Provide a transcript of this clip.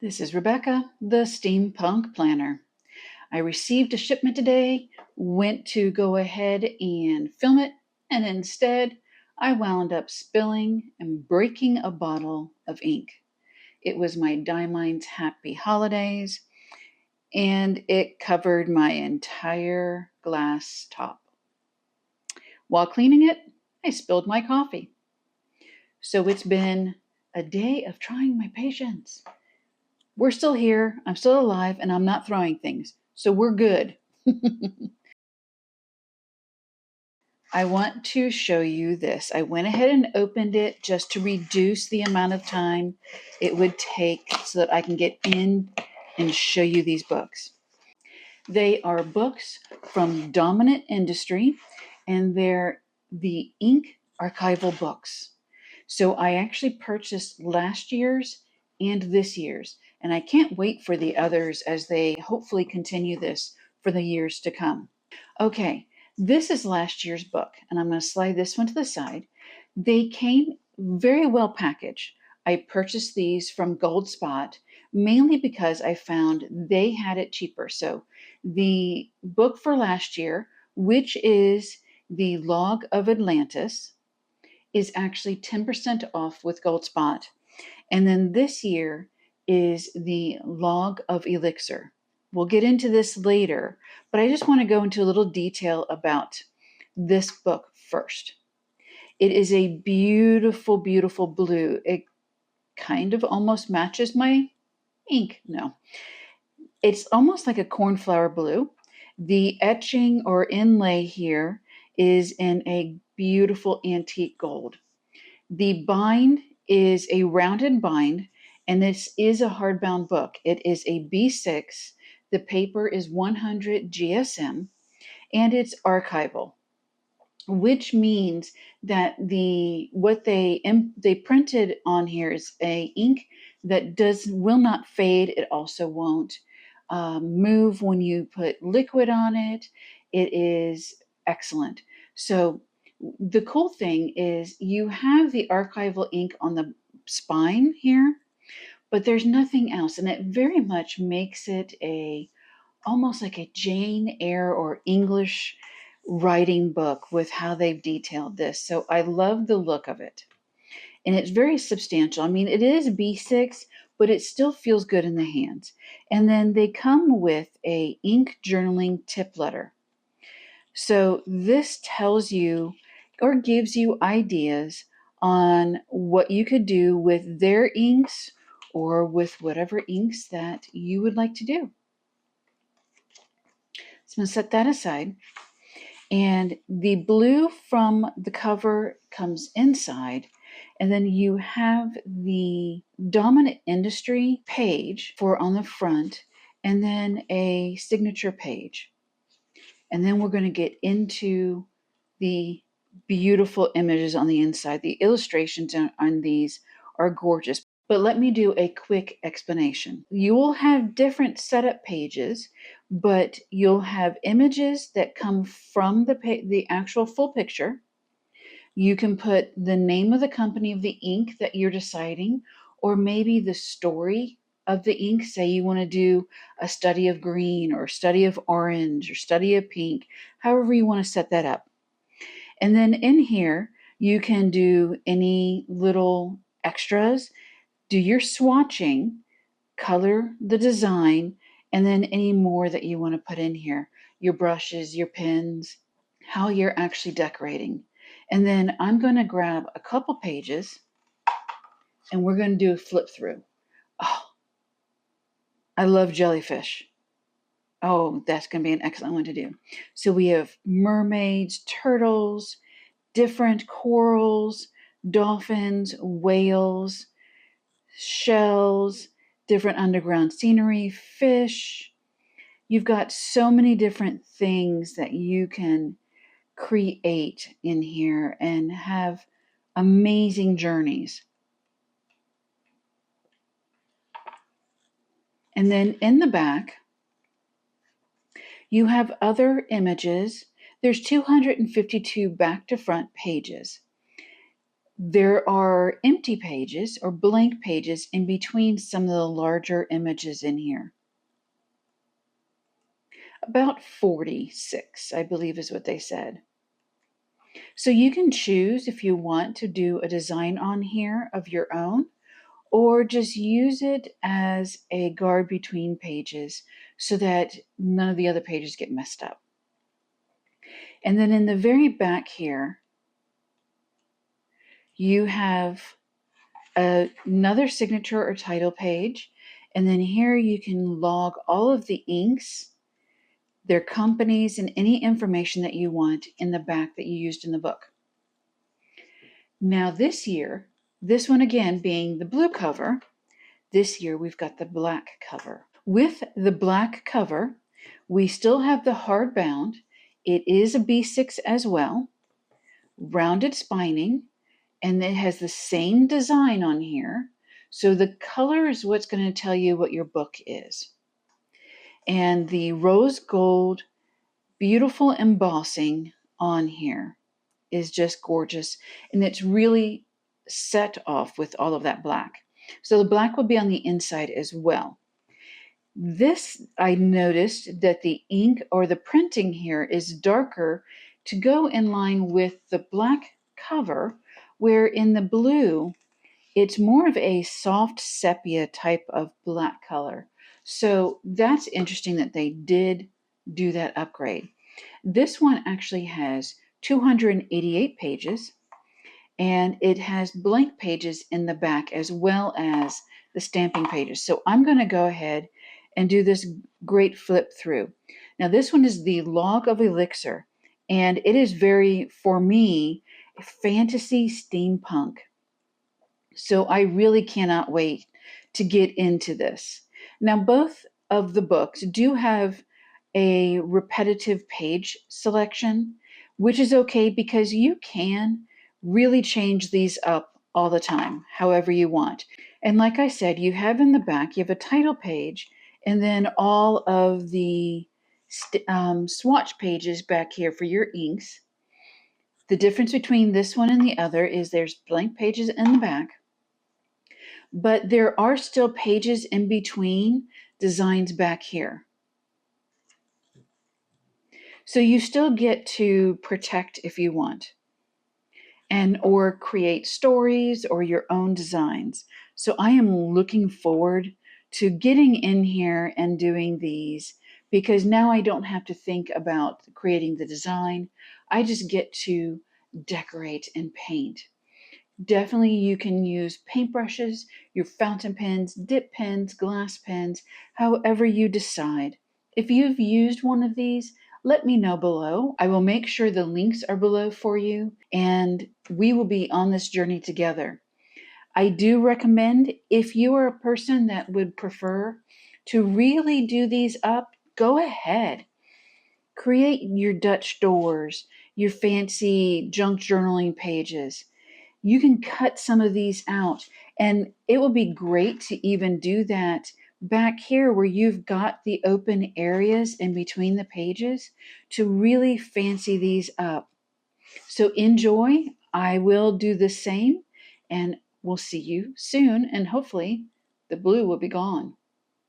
This is Rebecca, the Steampunk Planner. I received a shipment today, went to go ahead and film it, and instead I wound up spilling and breaking a bottle of ink. It was my Dimeline's Happy Holidays, and it covered my entire glass top. While cleaning it, I spilled my coffee. So it's been a day of trying my patience. We're still here, I'm still alive, and I'm not throwing things. So we're good. I want to show you this. I went ahead and opened it just to reduce the amount of time it would take so that I can get in and show you these books. They are books from Dominant Industry, and they're the ink archival books. So I actually purchased last year's and this year's, and I can't wait for the others as they hopefully continue this for the years to come. Okay, this is last year's book, and I'm going to slide this one to the side. They came very well packaged. I purchased these from Goldspot mainly because I found they had it cheaper. So the book for last year, which is The Log of Atlantis, is actually 10% off with Goldspot. And then this year is the Log of Elixir. We'll get into this later, but I just want to go into a little detail about this book first. It is a beautiful, beautiful blue. It kind of almost matches my ink. No, it's almost like a cornflower blue. The etching or inlay here is in a beautiful antique gold. The bind is a rounded bind, and this is a hardbound book. It is a B6. The paper is 100 GSM, and it's archival, which means that what they printed on here is a ink that will not fade. It also won't move when you put liquid on it. It is excellent. So the cool thing is you have the archival ink on the spine here, but there's nothing else, and it very much makes it almost like a Jane Eyre or English writing book with how they've detailed this. So I love the look of it. And it's very substantial. I mean, it is B6, but it still feels good in the hands. And then they come with a ink journaling tip letter. So this tells you or gives you ideas on what you could do with their inks or with whatever inks that you would like to do. So I'm going to set that aside. And the blue from the cover comes inside. And then you have the Dominant Industry page on the front, and then a signature page. And then we're going to get into the beautiful images on the inside. The illustrations on these are gorgeous. But let me do a quick explanation. You will have different setup pages, but you'll have images that come from the actual full picture. You can put the name of the company of the ink that you're deciding, or maybe the story of the ink. Say you want to do a study of green or study of orange or study of pink, however you want to set that up. And then in here, you can do any little extras, do your swatching, color the design, and then any more that you want to put in here, your brushes, your pens, how you're actually decorating. And then I'm going to grab a couple pages and we're going to do a flip through. Oh, I love jellyfish. Oh, that's going to be an excellent one to do. So we have mermaids, turtles, different corals, dolphins, whales, shells, different underground scenery, fish. You've got so many different things that you can create in here and have amazing journeys. And then in the back, you have other images. There's 252 back to front pages. There are empty pages or blank pages in between some of the larger images in here. About 46, I believe is what they said. So you can choose if you want to do a design on here of your own, or just use it as a guard between pages so that none of the other pages get messed up. And then in the very back here, you have another signature or title page. And then here you can log all of the inks, their companies, and any information that you want in the back that you used in the book. Now this year, this one again being the blue cover, this year we've got the black cover. With the black cover, we still have the hardbound. It is a B6 as well, rounded spining, and it has the same design on here. So the color is what's going to tell you what your book is. And the rose gold, beautiful embossing on here is just gorgeous. And it's really set off with all of that black. So the black will be on the inside as well. This, I noticed that the ink or the printing here is darker to go in line with the black cover, where in the blue, it's more of a soft sepia type of black color. So that's interesting that they did do that upgrade. This one actually has 288 pages, and it has blank pages in the back as well as the stamping pages. So I'm going to go ahead and do this great flip through. Now this one is the Log of Elixir, and it is very, for me, fantasy steampunk. So I really cannot wait to get into this. Now both of the books do have a repetitive page selection, which is okay because you can really change these up all the time, however you want. And like I said, you have in the back, you have a title page, and then all of the swatch pages back here for your inks. The difference between this one and the other is there's blank pages in the back, but there are still pages in between designs back here. So you still get to protect if you want, and or create stories or your own designs. So I am looking forward to getting in here and doing these, because now I don't have to think about creating the design. I just get to decorate and paint. Definitely you can use paintbrushes, your fountain pens, dip pens, glass pens, however you decide. If you've used one of these, let me know below. I will make sure the links are below for you, and we will be on this journey together. I do recommend, if you are a person that would prefer to really do these up, go ahead. Create your Dutch doors, your fancy junk journaling pages. You can cut some of these out, and it will be great to even do that back here where you've got the open areas in between the pages to really fancy these up. So enjoy. I will do the same, and we'll see you soon, and hopefully the blue will be gone.